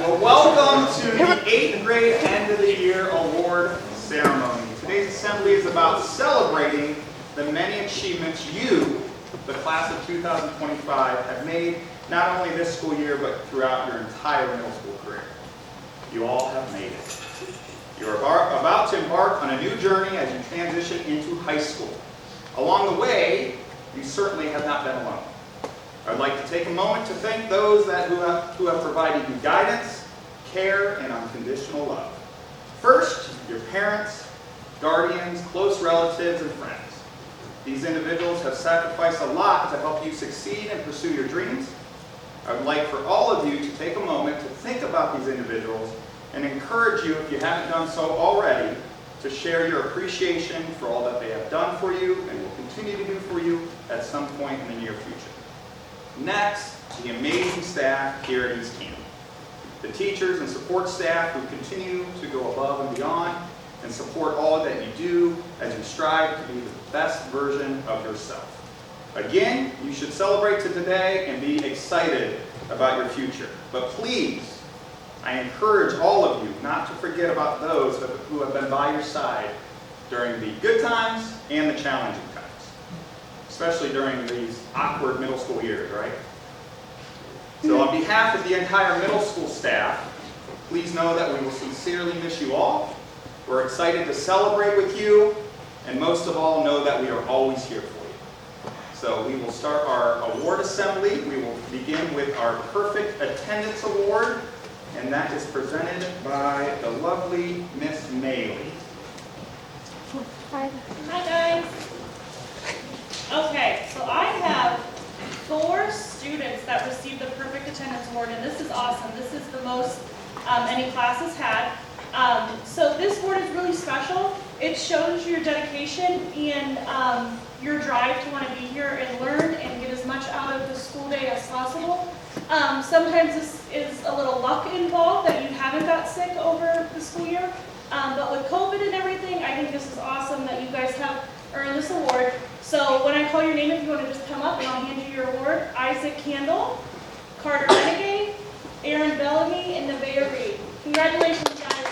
Well, welcome to the 8th grade end of the year award ceremony. Today's assembly is about celebrating the many achievements you, the class of 2025, have made not only this school year but throughout your entire middle school career. You all have made it. You are about to embark on a new journey as you transition into high school. Along the way, you certainly have not been alone. I'd like to take a moment to thank those who have provided you guidance, care, and unconditional love. First, your parents, guardians, close relatives, and friends. These individuals have sacrificed a lot to help you succeed and pursue your dreams. I would like for all of you to take a moment to think about these individuals and encourage you, if you haven't done so already, to share your appreciation for all that they have done for you and will continue to do for you at some point in the near future. Next, the amazing staff here at East Canton. The teachers and support staff who continue to go above and beyond and support all that you do as you strive to be the best version of yourself. Again, you should celebrate today and be excited about your future. But please, I encourage all of you not to forget about those who have been by your side during the good times and the challenging times. Especially during these awkward middle school years, right? So on behalf of the entire middle school staff, please know that we will sincerely miss you all. We're excited to celebrate with you, and most of all, know that we are always here for you. So we will start our award assembly. We will begin with our Perfect Attendance Award, and that is presented by the lovely Miss Mayo. Hi guys. Okay, so I have 4 students that received the Perfect Attendance Award, and this is awesome. This is the most any class has had. So this award is really special. It shows your dedication and your drive to want to be here and learn and get as much out of the school day as possible. Sometimes this is a little luck involved that you haven't got sick over the school year. But with COVID and everything, I think this is awesome that you guys have earned this award. So when I call your name, if you want to just come up and I'll hand you your award. Isaac Candle, Carter Renegade, Aaron Bellamy, and Nevaeh Reed. Congratulations, guys.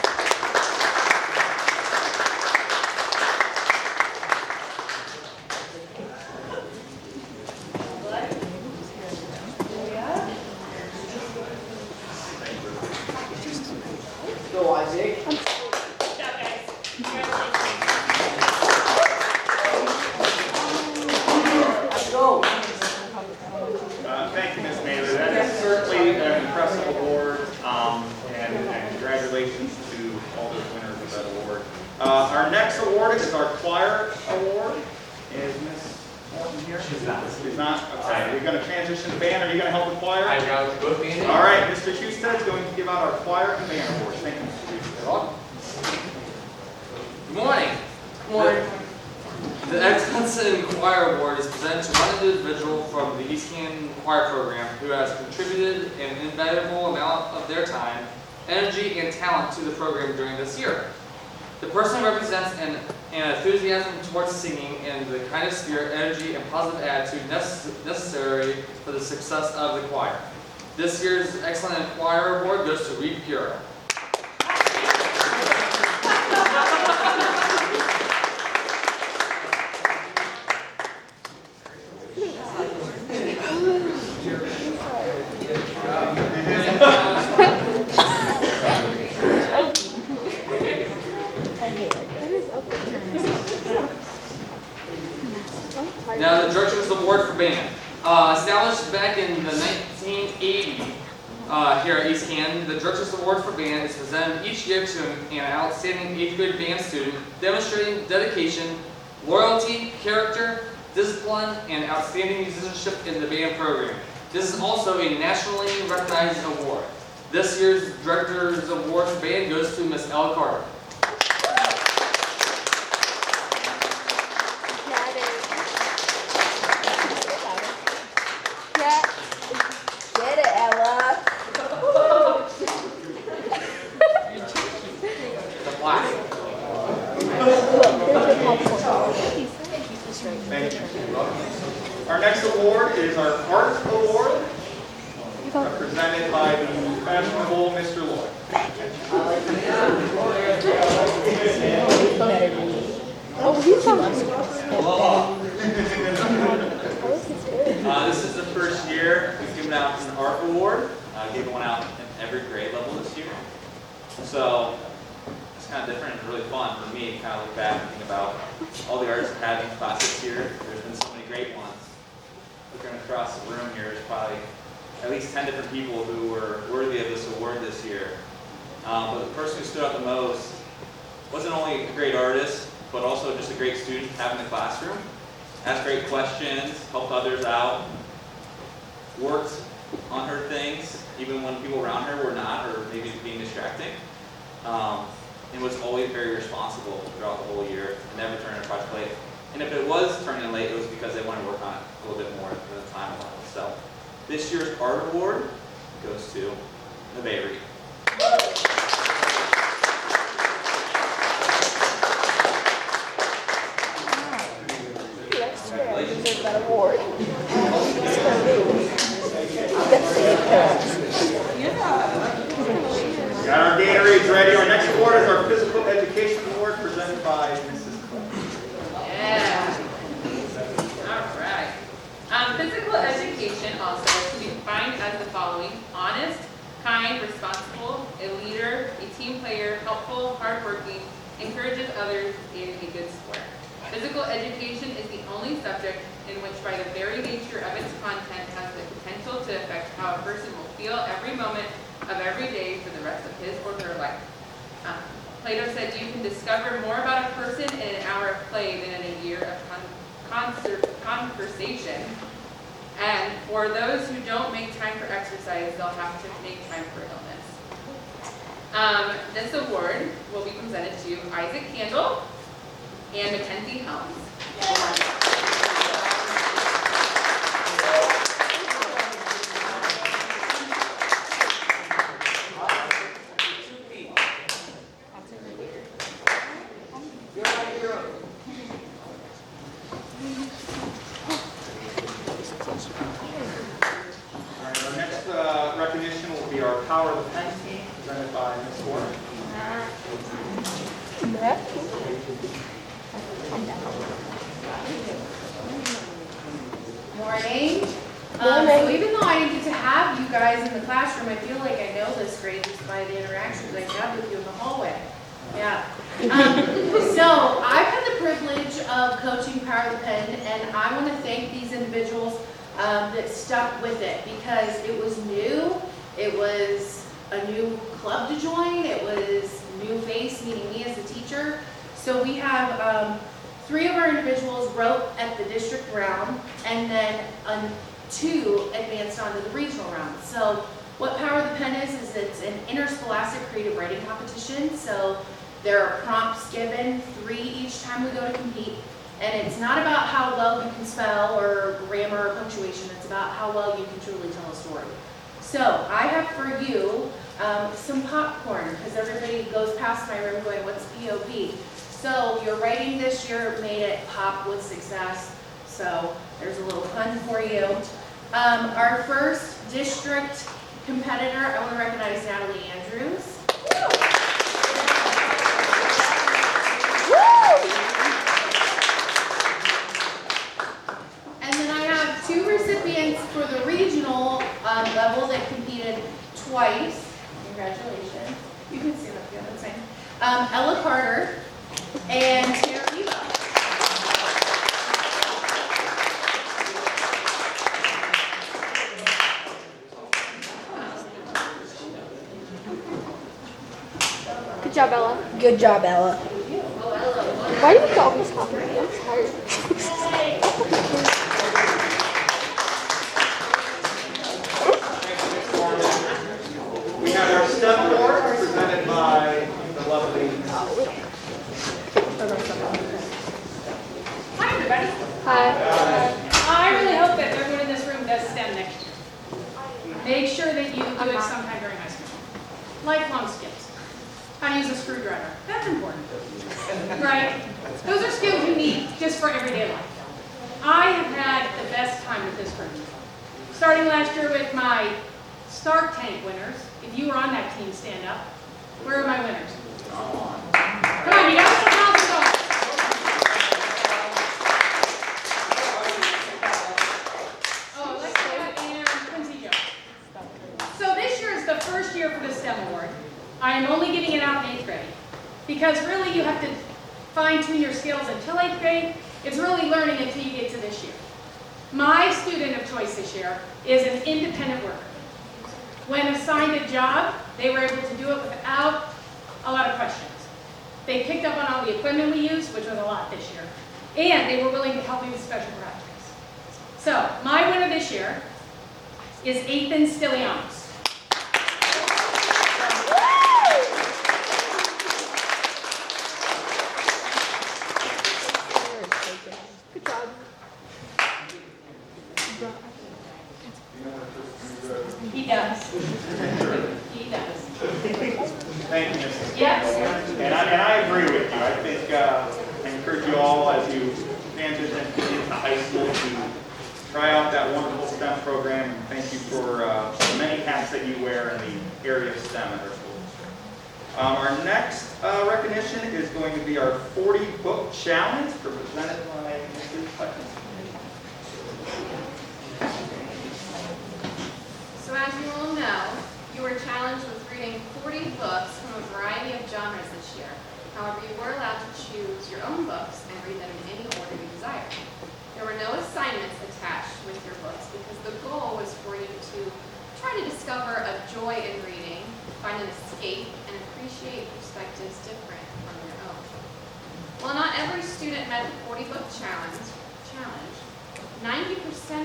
Go, Isaac. Good job, guys. Congratulations. Go. Thank you, Ms. Mayer. That is certainly an impressive award, and congratulations to all those winners of that award. Our next award is our Choir Award. Is Ms. Morton here? She's not. She's not? Okay. We're going to transition to band. Are you going to help with choir? I got both being All right. Mr. Husted is going to give out our Choir and Band Awards. Thank you, Mr. Husted. Good morning. Good morning. The Excellence in Choir Award is presented to one individual from the East Canton Choir Program who has contributed an invaluable amount of their time, energy, and talent to the program during this year. The person represents an enthusiasm towards singing and the kind of spirit, energy, and positive attitude necessary for the success of the choir. This year's Excellent in Choir Award goes to Reed Pura. Now, the Director's Award for Band. Established back in the 1980 here at East Canton, the Director's Award for Band is presented each year to an outstanding 8th grade band student demonstrating dedication, loyalty, character, discipline, and outstanding musicianship in the band program. This is also a nationally recognized award. This year's Director's Award for Band goes to Miss Ella Carter. Get it, Ella. The plaque. Thank you. Our next award is our Art Award. represented by the fashionable Mr. Lloyd. Oh, he's on This is the first year we've given out an art award. Given one out in every grade level this year. So it's kind of different and really fun for me to kind of look back and think about all the artists I've had in class this year. There's been so many great ones. Looking across the room here, there's probably at least 10 different people who were worthy of this award this year. But the person who stood out the most wasn't only a great artist, but also just a great student to have in the classroom. Asked great questions, helped others out, worked on her things, even when people around her were not, or maybe being distracting. And was always very responsible throughout the whole year, never turning a project late. And if it was turning late, it was because they wanted to work on it a little bit more than the time allowed. So this year's art award goes to Mfhs. Congratulations. That award. Got our Gatorades ready. Our next award is our Physical Education Award presented by Mrs. Cole. Yeah. All right. Physical education also can be defined as the following: honest, kind, responsible, a leader, a team player, helpful, hardworking, encourages others, and a good sport. Physical education is the only subject in which, by the very nature of its content, has the potential to affect how a person will feel every moment of every day for the rest of his or her life. Plato said, "You can discover more about a person in an hour of play than in a year of conversation." And for those who don't make time for exercise, they'll have to make time for illness. This award will be presented to Isaac Candle and Mackenzie Helms. Our next recognition will be our Power of the Pen team presented by Ms. Warren. Morning. So even though I didn't get to have you guys in the classroom, I feel like I know this grade just by the interactions I have with you in the hallway. Yeah. So I've had the privilege of coaching Power of the Pen, and I want to thank these individuals that stuck with it because it was new. It was a new club to join. It was new face meeting me as a teacher. So we have 3 of our individuals wrote at the district round, and then 2 advanced on to the regional round. So what Power of the Pen is it's an interscholastic creative writing competition. So there are prompts given, 3 each time we go to compete. And it's not about how well you can spell or grammar or punctuation. It's about how well you can truly tell a story. So I have for you some popcorn, because everybody goes past my room going, what's POP? So your writing this year made it pop with success. So there's a little fun for you. Our first district competitor, I want to recognize Natalie Andrews. And then I have 2 recipients for the regional level that competed twice. Congratulations. You can stand up here, that's fine. Ella Carter and Tara Eva. Good job, Ella. Good job, Ella. Why do you always talk to me? I'm tired. We have our STEM award presented by the lovely Hi, everybody. Hi. I really hope that everyone in this room does STEM next year. Make sure that you do it sometime during high school. Lifelong skills. How to use a screwdriver. That's important. Right? Those are skills you need just for everyday life. I have had the best time with this group. Starting last year with my Stark Tank winners. If you were on that team, stand up. Where are my winners? Come on, you got some $1,000. Oh, Alexia and Quincy Joe. So this year is the first year for the STEM Award. I am only giving it out in 8th grade. Because really you have to fine-tune your skills until 8th grade. It's really learning until you get to this year. My student of choice this year is an independent worker. When assigned a job, they were able to do it without a lot of questions. They picked up on all the equipment we used, which was a lot this year, and they were willing to help me with special projects. So, my winner this year is Ethan Stylianos. Good job. He does. He does. Thank you, Mrs. Yes. And I agree with you. I think I encourage you all as you transition into high school to try out that wonderful STEM program. And thank you for the many hats that you wear in the area of STEM at our school. Our next recognition is going to be our 40 book challenge presented by Mrs. Hutchinson. So as you all know, you were challenged with reading 40 books from a variety of genres this year. However, you were allowed to choose your own books and read them in any order you desired. There were no assignments attached with your books because the goal was for you to try to discover a joy in reading, find an escape, and appreciate perspectives different from your own. While not every student met the 40-book challenge, 90%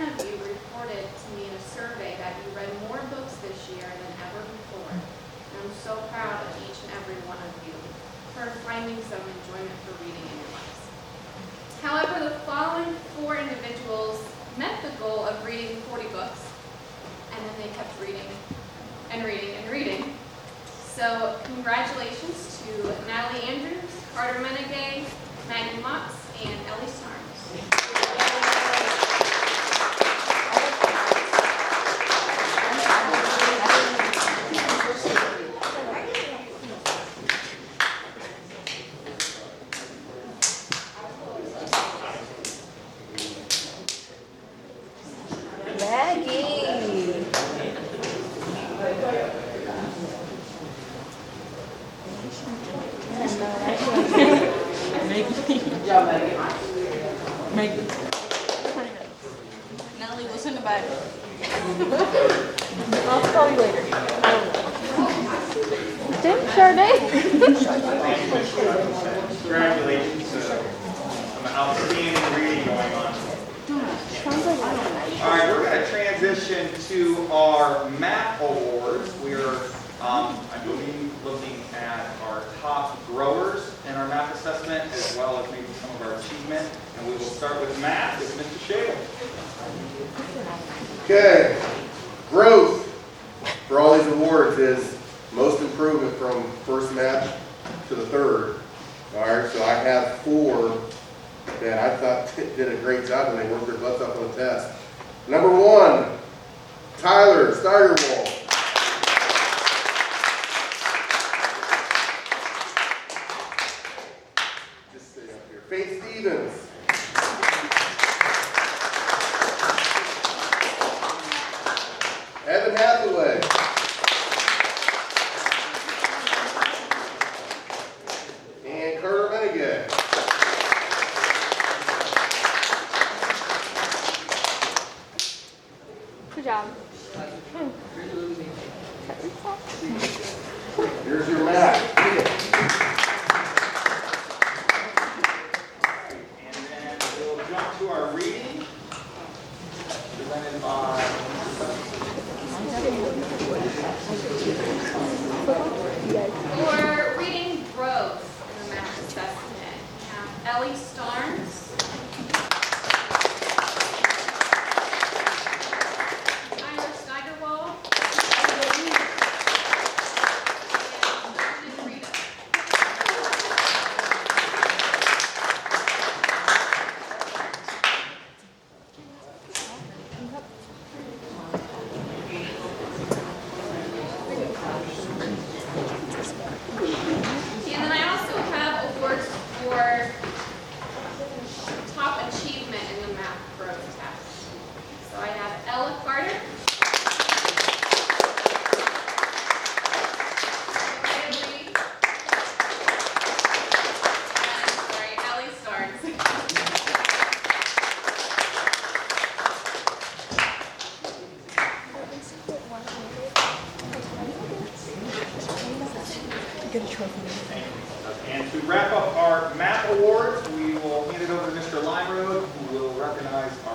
of you reported to me in a survey that you read more books this year than ever before. And I'm so proud of each and every one of you for finding some enjoyment for reading in your lives. However, the following 4 individuals met the goal of reading 40 books, and then they kept reading and reading and reading. So congratulations to Natalie Andrews, Carter Menegay, Maggie Motz, and Ellie Starnes. Natalie, what's in the bag? I'll call you later. I don't know. Tim Chardonnay? Congratulations. Some outstanding reading going on. Sounds like All right, we're going to transition to our math awards. We are, I believe, looking at our top growers in our math assessment, as well as maybe some of our achievement. And we will start with math with Mr. Shale. Okay, growth for all these awards is most improvement from first match to the third. All right, so I have 4 that I thought did a great job when they worked their butts up on the test. Number 1, Tyler Steigerwald. Just stay up here. Faith Stevens. Evan Hathaway. And Carter Menegay. Good job. Here's your map. And then we'll jump to our reading, presented by For reading growth in the math assessment, we have Ellie Starnes, Tyler Steigerwald, and Rita.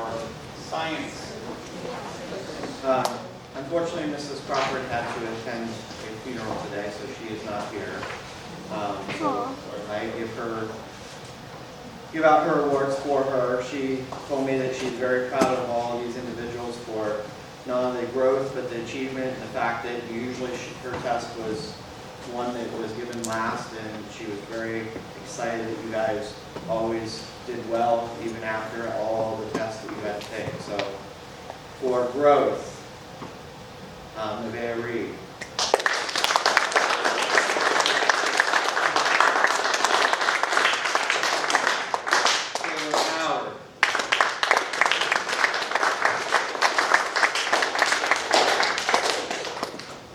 our science. Unfortunately, Mrs. Crawford had to attend a funeral today, so she is not here. So I give out her awards for her. She told me that she's very proud of all of these individuals for not only the growth, but the achievement, and the fact that usually her test was one that was given last, and she was very excited that you guys always did well, even after all the tests that you had to take. So for growth, Nevaeh Reed. Taylor Howard.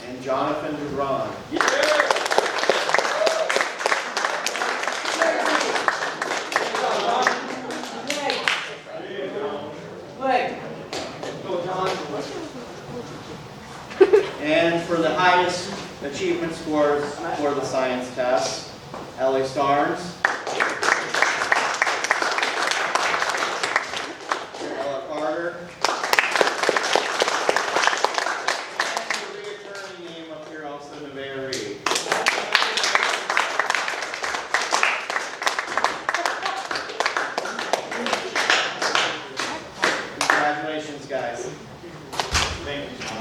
And Jonathan Duran. And for the highest achievement scores for the science test, Ellie Starnes, Ella Carter, and the reoccurring name up here also, Nevaeh Reed. Congratulations, guys. Thank you, John.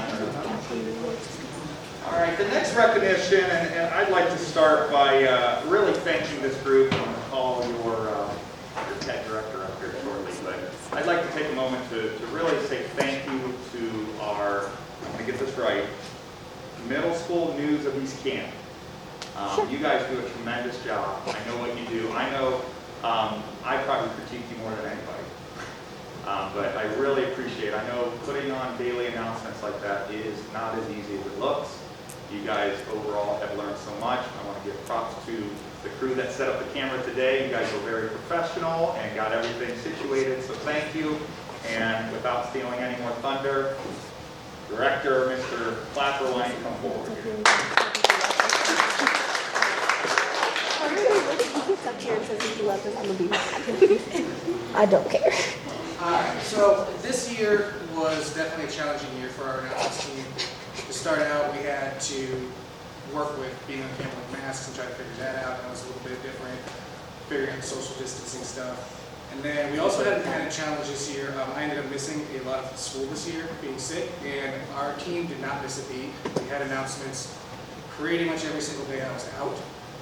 All right, the next recognition, and I'd like to start by really thanking this group. I'm going to call your tech director up here shortly, but I'd like to take a moment to really say thank you to our, I'm going to get this right, Middle School News of East Canton. You guys do a tremendous job. I know what you do. I know I probably critique you more than anybody. But I really appreciate it. I know putting on daily announcements like that is not as easy as it looks. You guys overall have learned so much. I want to give props to the crew that set up the camera today. You guys were very professional and got everything situated, so thank you. And without stealing any more thunder, Director Mr. Clapper, why don't you come forward here? He gets up here and says he loves us, I'm gonna be mad. I don't care. Alright, so this year was definitely a challenging year for our announcements team. To start out, we had to work with being on camera with masks and try to figure that out. That was a little bit different, figuring out the social distancing stuff. And then we also had a challenge this year. I ended up missing a lot of school this year, being sick, and our team did not miss a beat. We had announcements pretty much every single day I was out,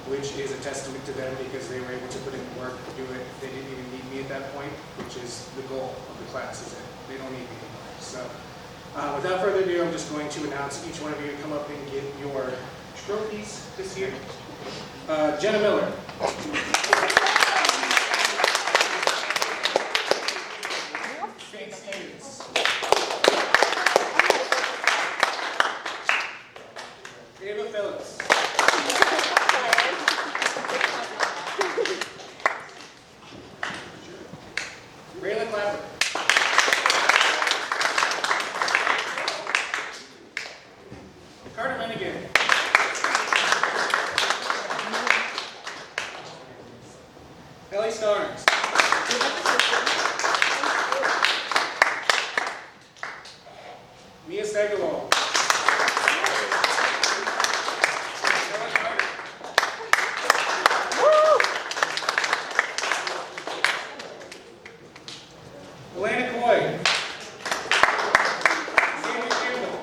which is a testament to them because they were able to put in the work to do it. They didn't even need me at that point, which is the goal of the class, is that they don't need me anymore. So without further ado, I'm just going to announce each one of you to come up and get your trophies this year. Jenna Miller. St. Stevens. Ava Phillips. Raylan Clapper. Carter Lenigan. Ellie Starnes. Mia Steigerwald. Alana Coy. Xavier Campbell.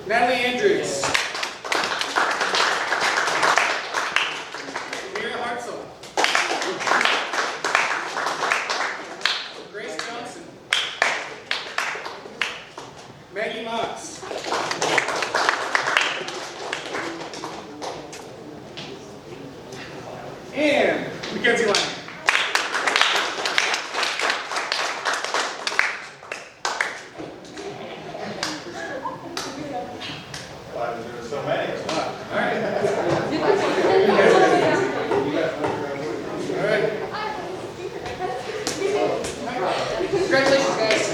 Natalie Andrews. Mira Hartzell. Grace Johnson. Maggie Mox. And Mackenzie Lang. Glad there were so many. All right. All right. Congratulations, guys.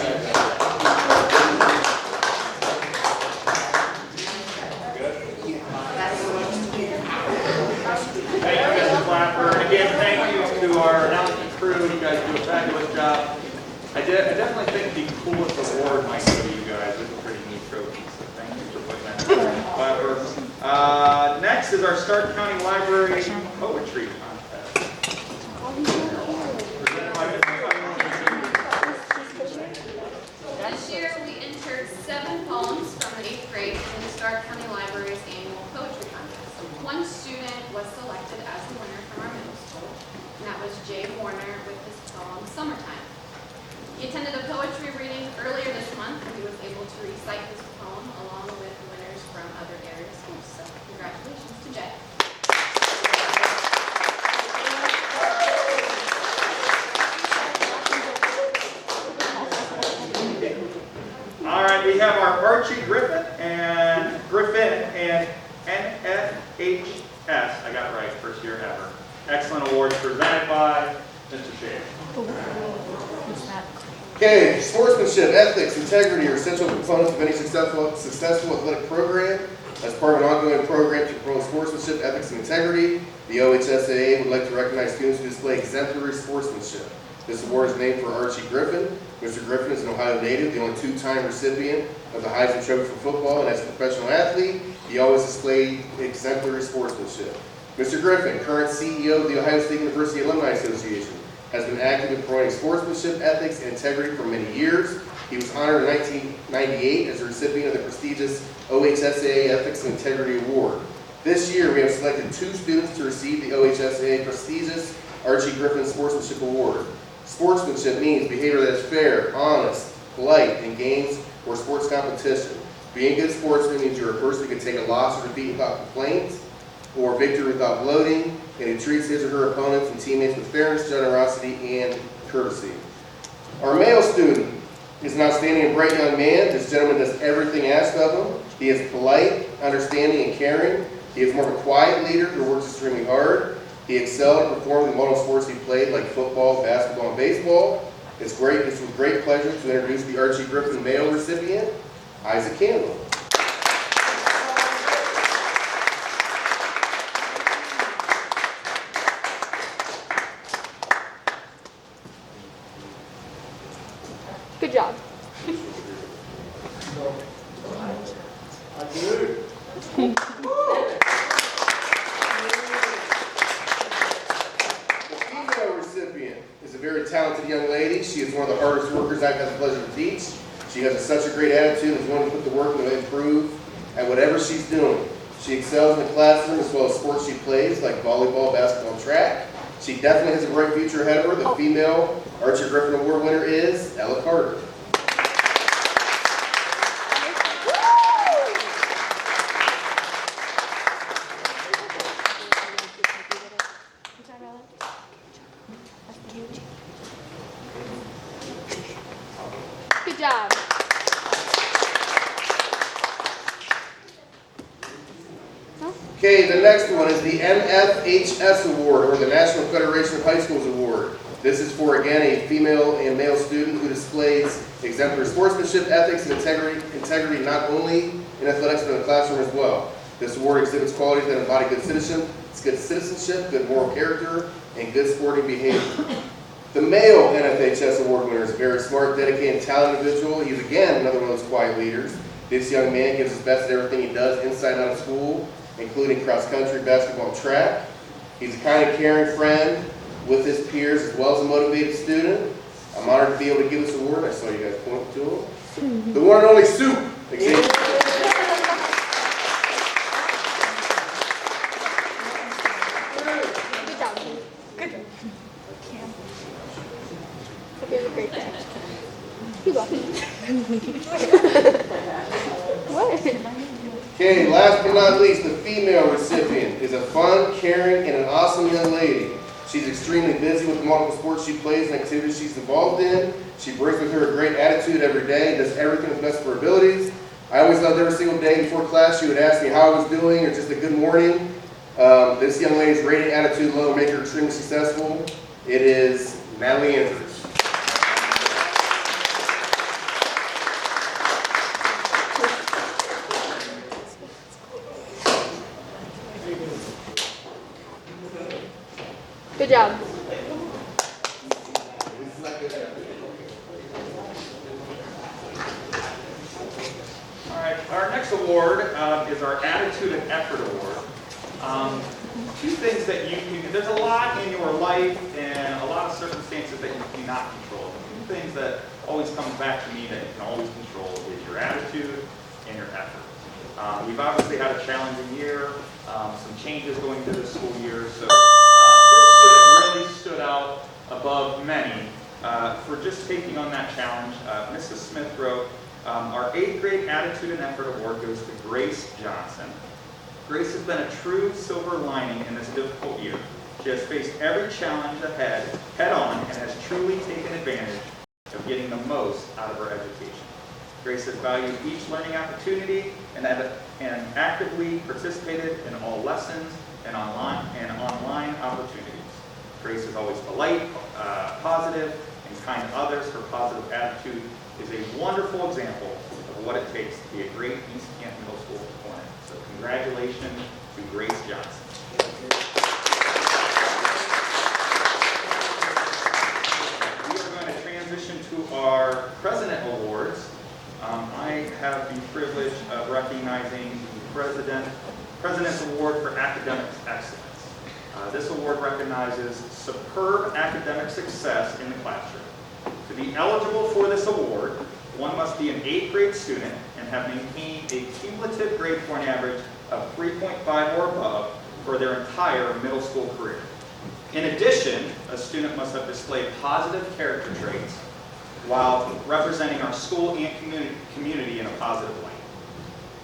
definitely think the coolest award might go to you guys. It's a pretty neat trophy, so thank you for putting that together. Next is our Stark County Library Poetry Contest. Presented by Ms. This year, we entered 7 poems from the 8th grade in the Stark County Library's annual poetry contest. One student was selected as the winner from our middle school, and that was Jay Warner with his poem, Summertime. He attended a poetry reading earlier this month, and he was able to recite his poem along with winners from other area schools. So congratulations to Jay. All right, we have our Archie Griffin and Mfhs. I got it right, first year ever. Excellent awards presented by Mr. Shea. Okay, sportsmanship, ethics, integrity are essential components of any successful athletic program. As part of an ongoing program to promote sportsmanship, ethics, and integrity, the OHSAA would like to recognize students who display exemplary sportsmanship. This award is named for Archie Griffin. Mr. Griffin is an Ohio native, the only 2-time recipient of the Heisman Trophy for football, and as a professional athlete, he always displayed exemplary sportsmanship. Mr. Griffin, current CEO of the Ohio State University Alumni Association, has been active in promoting sportsmanship, ethics, and integrity for many years. He was honored in 1998 as a recipient of the prestigious OHSAA Ethics and Integrity Award. This year, we have selected 2 students to receive the OHSAA prestigious Archie Griffin Sportsmanship Award. Sportsmanship means behavior that is fair, honest, polite in games or sports competition. Being a good sportsman means you're a person who can take a loss or defeat without complaint, or victory without gloating, and who treats his or her opponents and teammates with fairness, generosity, and courtesy. Our Mayo student is an outstanding and bright young man. This gentleman does everything asked of him. He is polite, understanding, and caring. He is more of a quiet leader who works extremely hard. He excelled and performed in multiple sports he played, like football, basketball, and baseball. It's with great pleasure to introduce the Archie Griffin Mayo recipient, Isaac Canton. Good job. Is a very talented young lady. She is one of the hardest workers I've had the pleasure to teach. She has such a great attitude and is willing to put the work to improve at whatever she's doing. She excels in the classroom as well as sports she plays, like volleyball, basketball, and track. She definitely has a bright future ahead of her. The female Archie Griffin Award winner is Ella Carter. Good job. Okay, the next one is the Mfhs Award, or the National Federation of High Schools Award. This is for, again, a female and male student who displays exemplary sportsmanship, ethics, and integrity not only in athletics but in the classroom as well. This award exhibits qualities that embody good citizenship, good moral character, and good sporting behavior. The male Mfhs Award winner is a very smart, dedicated, and talented individual. He's, again, another one of those quiet leaders. This young man gives his best at everything he does inside and out of school, including cross-country, basketball, and track. He's a kind and caring friend with his peers as well as a motivated student. I'm honored to be able to give this award. I saw you guys point to him. The one and only Soup. Good job. Good job. It was a great day. You're welcome. What? Okay, last but not least, the female recipient is a fun, caring, and an awesome young lady. She's extremely busy with the multiple sports she plays and activities she's involved in. She brings with her a great attitude every day, does everything with the best of her abilities. I always loved every single day before class she would ask me how I was doing or just a good morning. This young lady's rating attitude level will make her extremely successful. It is Natalie Andrews. Good job. up is our Attitude and Effort Award. Two things that you can, there's a lot in your life and a lot of circumstances that you cannot control. The two things that always come back to me that you can always control is your attitude and your effort. We've obviously had a challenging year, some changes going through the school year, so this student really stood out above many for just taking on that challenge. Mrs. Smith wrote, our 8th grade Attitude and Effort Award goes to Grace Johnson. Grace has been a true silver lining in this difficult year. She has faced every challenge ahead head on and has truly taken advantage of getting the most out of her education. Grace has valued each learning opportunity and actively participated in all lessons and online opportunities. Grace is always polite, positive, and kind to others. Her positive attitude is a wonderful example of what it takes to be a great East Canton Middle School opponent. So congratulations to Grace Johnson. We are going to transition to our President Awards. I have the privilege of recognizing the President's Award for Academic Excellence. This award recognizes superb academic success in the classroom. To be eligible for this award, one must be an 8th grade student and have maintained a cumulative grade point average of 3.5 or above for their entire middle school career. In addition, a student must have displayed positive character traits while representing our school and community in a positive light.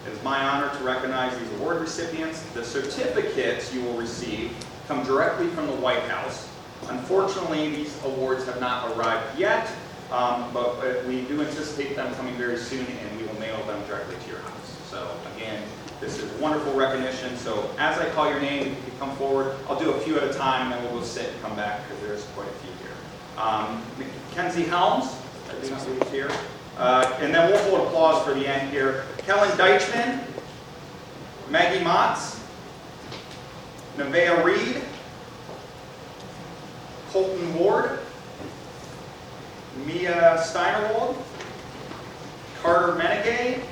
It is my honor to recognize these award recipients. The certificates you will receive come directly from the White House. Unfortunately, these awards have not arrived yet, but we do anticipate them coming very soon, and we will mail them directly to your house. So again, this is wonderful recognition. So as I call your name, if you can come forward. I'll do a few at a time, and then we'll go sit and come back because there's quite a few here. Mackenzie Helms, I think she's here. And then we'll hold applause for the end here. Kellen Deichman, Maggie Motz, Nevaeh Reed, Colton Ward, Mia Steinerwald, Carter Menegay,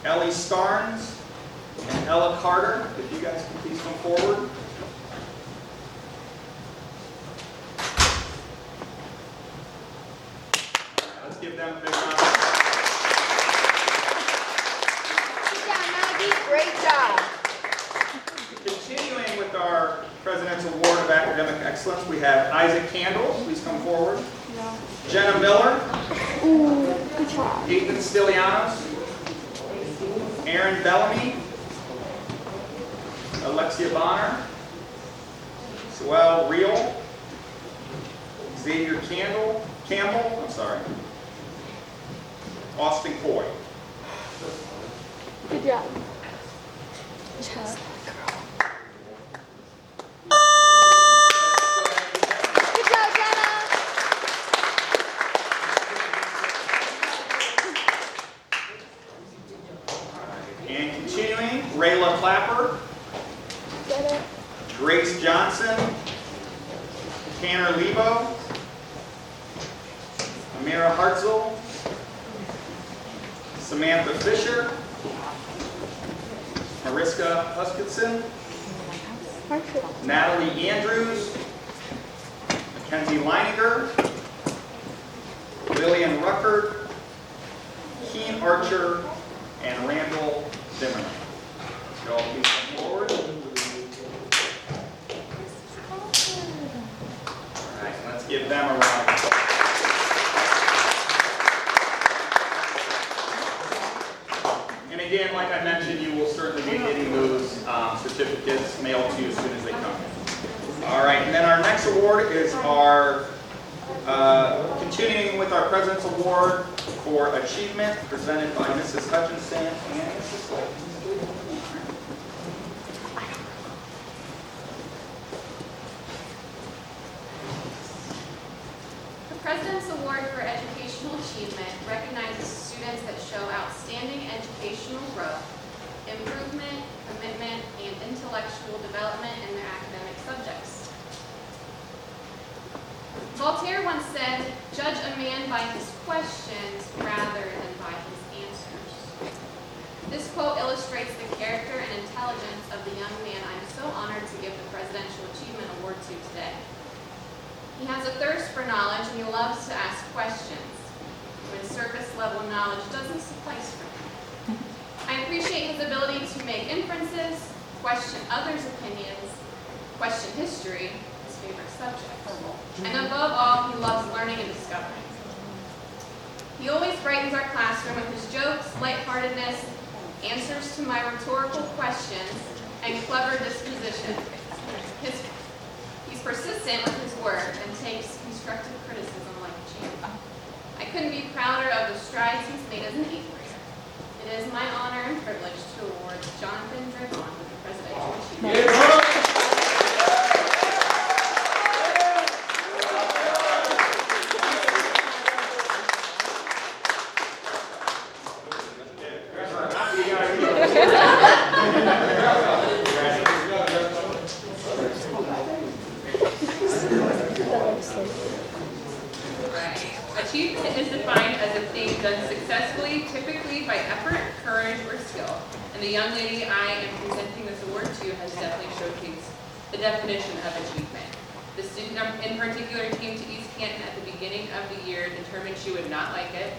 Ellie Starnes, and Ella Carter. If you guys can please come forward. Let's give them a big round. Great job. Continuing with our President's Award of Academic Excellence, we have Isaac Candle. Please come forward. No. Jenna Miller. Ooh, good job. Ethan Stylianos. Aaron Bellamy. Alexia Bonner. Suel Reel. Xavier Campbell. Austin Coy. Good job. And continuing, Rayla Clapper, Grace Johnson, Tanner Lebo, Amira Hartzell, Samantha Fisher, Mariska Huskinson, Natalie Andrews, Mackenzie Leininger, Lillian Ruckert, Keen Archer, and Randall Zimmerman. So y'all please come forward. All right, let's give them a round of applause. And again, like I mentioned, you will certainly be getting those certificates mailed to you as soon as they come in. All right, and then our next award is our, continuing with our President's Award for Achievement, presented by Mrs. Hutchinson and Mrs. Slade. The President's Award for Educational Achievement recognizes students that show outstanding educational growth, improvement, commitment, and intellectual development in their academic subjects. Voltaire once said, "Judge a man by his questions rather than by his answers." This quote illustrates the character and intelligence of the young man I'm so honored to give the Presidential Achievement Award to today. He has a thirst for knowledge and he loves to ask questions when surface level knowledge doesn't suffice for him. I appreciate his ability to make inferences, question others' opinions, question history, his favorite subject, and above all, he loves learning and discovering. He always brightens our classroom with his jokes, lightheartedness, answers to my rhetorical questions, and clever disposition. He's persistent with his work and takes constructive criticism like a champ. I couldn't be prouder of the strides he's made as an 8th grader. It is my honor and privilege to award Jonathan Dragon with the Presidential Achievement Award. Achievement is defined as a thing done successfully, typically by effort, courage, or skill. And the young lady I am presenting this award to has definitely showcased the definition of achievement. The student in particular came to East Canton at the beginning of the year determined she would not like it.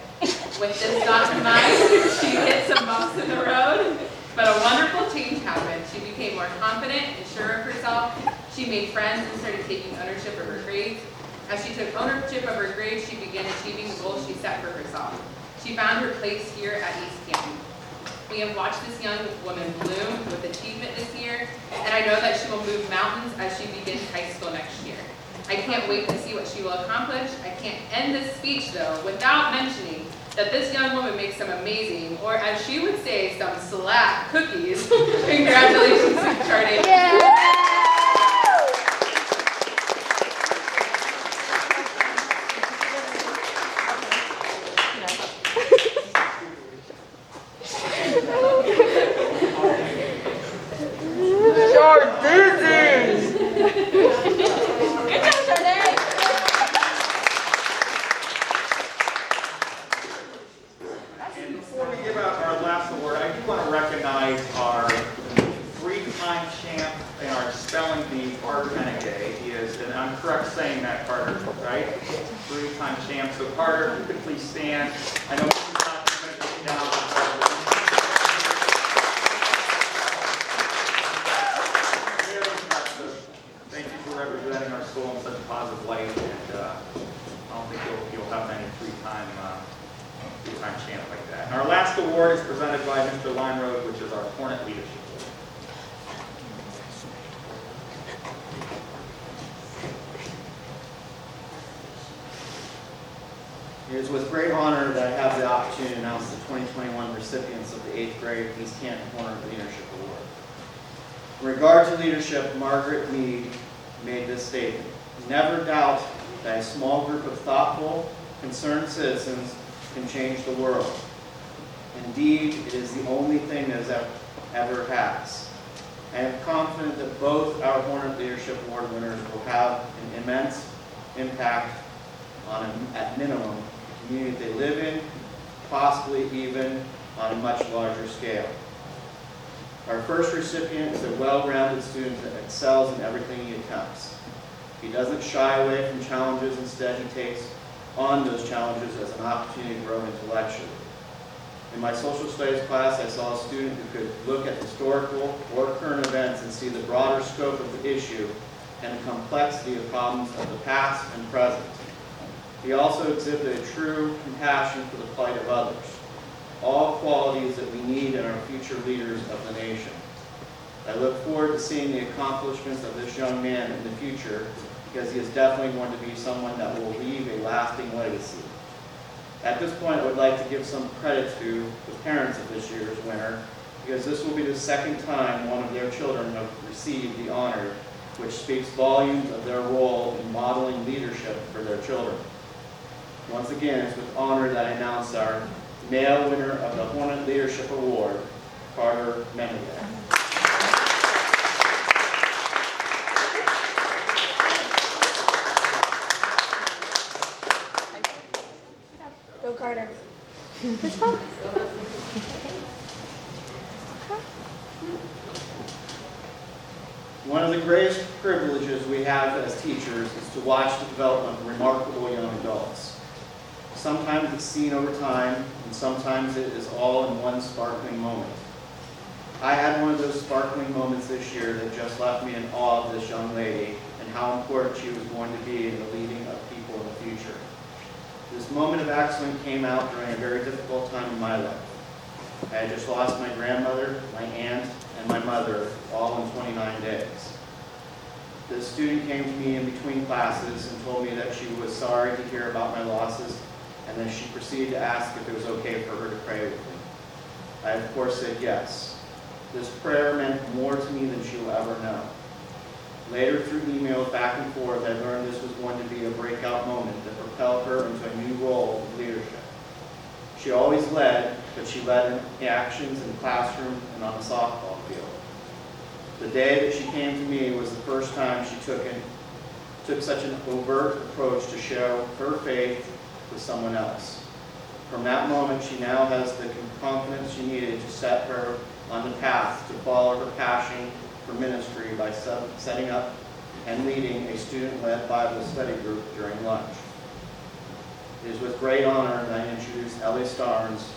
With this thought in mind, she hit some bumps in the road, but a wonderful change happened. She became more confident and sure of herself. She made friends and started taking ownership of her grades. As she took ownership of her grades, she began achieving the goals she set for herself. She found her place here at East Canton. We have watched this young woman bloom with achievement this year, and I know that she will move mountains as she begins high school next year. I can't wait to see what she will accomplish. I can't end this speech, though, without mentioning that this young woman makes some amazing, or as she would say, some slap cookies. Congratulations, Uncharted. Yeah. Before we give out our last award, I do want to recognize our 3-time champ in our spelling bee, Carter Menegay. He is, and I'm correct saying that, Carter, right? 3-time champ. So Carter, if you could please stand. I know this is not going to get down. Very impressive. Thank you for representing our school in such a positive light, and I don't think you'll have many 3-time champ like that. And our last award is presented by Mr. Limeroad, which is our Hornet Leadership Award. It is with great honor that I have the opportunity to announce the 2021 recipients of the 8th grade East Canton Hornet Leadership Award. In regard to leadership, Margaret Mead made this statement: "Never doubt that a small group of thoughtful, concerned citizens can change the world. Indeed, it is the only thing that ever has." I am confident that both our Hornet Leadership Award winners will have an immense impact on, at minimum, the community they live in, possibly even on a much larger scale. Our first recipient is a well-rounded student that excels in everything he attempts. He doesn't shy away from challenges, instead he takes on those challenges as an opportunity to grow intellectually. In my social studies class, I saw a student who could look at historical or current events and see the broader scope of the issue and the complexity of problems of the past and present. He also exhibited a true compassion for the plight of others, all qualities that we need in our future leaders of the nation. I look forward to seeing the accomplishments of this young man in the future, because he is definitely going to be someone that will leave a lasting legacy. At this point, I would like to give some credit to the parents of this year's winner, because this will be the second time one of their children have received the honor, which speaks volumes of their role in modeling leadership for their children. Once again, it's with honor that I announce our male winner of the Hornet Leadership Award, Carter Menegay. Go Carter. This one? One of the greatest privileges we have as teachers is to watch the development of remarkable young adults. Sometimes it's seen over time, and sometimes it is all in one sparkling moment. I had one of those sparkling moments this year that just left me in awe of this young lady and how important she was going to be in the leading of people in the future. This moment of excellence came out during a very difficult time in my life. I had just lost my grandmother, my aunt, and my mother, all in 29 days. This student came to me in between classes and told me that she was sorry to hear about my losses, and then she proceeded to ask if it was okay for her to pray with me. I, of course, said yes. This prayer meant more to me than she will ever know. Later, through emails back and forth, I learned this was going to be a breakout moment that propelled her into a new role of leadership. She always led, but she led in actions in the classroom and on the softball field. The day that she came to me was the first time she took such an overt approach to show her faith with someone else. From that moment, she now has the confidence she needed to set her on the path to follow her passion for ministry by setting up and leading a student-led Bible study group during lunch. It is with great honor that I introduce Ellie Starnes,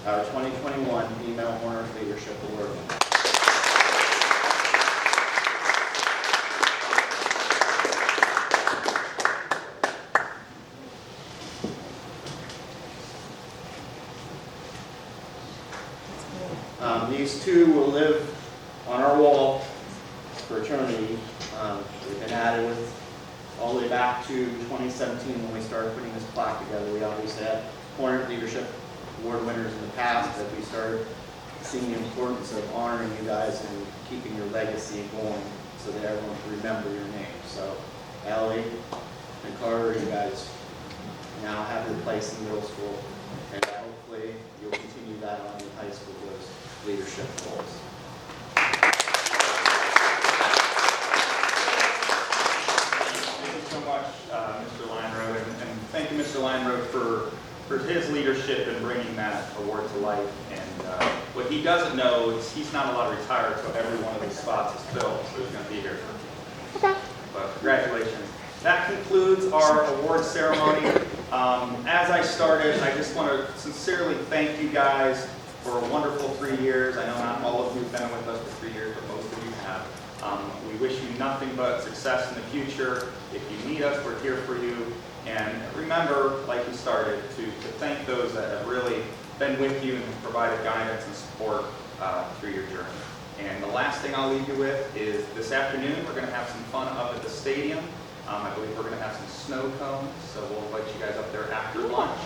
our 2021 Female Horner Leadership Award winner. These two will live on our wall for eternity. We've been at it with all the way back to 2017 when we started putting this plaque together. We obviously had Hornet Leadership Award winners in the past, but we started seeing the importance of honoring you guys and keeping your legacy going so that everyone can remember your name. So Ellie and Carter, you guys now have your place in middle school, and hopefully you'll continue that on in high school, those leadership roles. Thank you so much, Mr. Lineroad, and thank you, Mr. Lineroad, for his leadership in bringing that award to life. And what he doesn't know is he's not allowed to retire until every one of these spots is filled, so he's going to be here for Okay. But congratulations. That concludes our award ceremony. As I started, I just want to sincerely thank you guys for a wonderful 3 years. I know not all of you have been with us for 3 years, but most of you have. We wish you nothing but success in the future. If you need us, we're here for you. And remember, like you started, to thank those that have really been with you and provided guidance and support through your journey. And the last thing I'll leave you with is this afternoon, we're going to have some fun up at the stadium. I believe we're going to have some snow cones, so we'll invite you guys up there after lunch.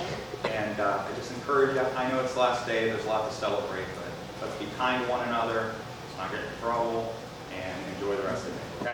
And I just encourage you, I know it's the last day, there's a lot to celebrate, but let's be kind to one another, let's not get in trouble, and enjoy the rest of the day. Okay?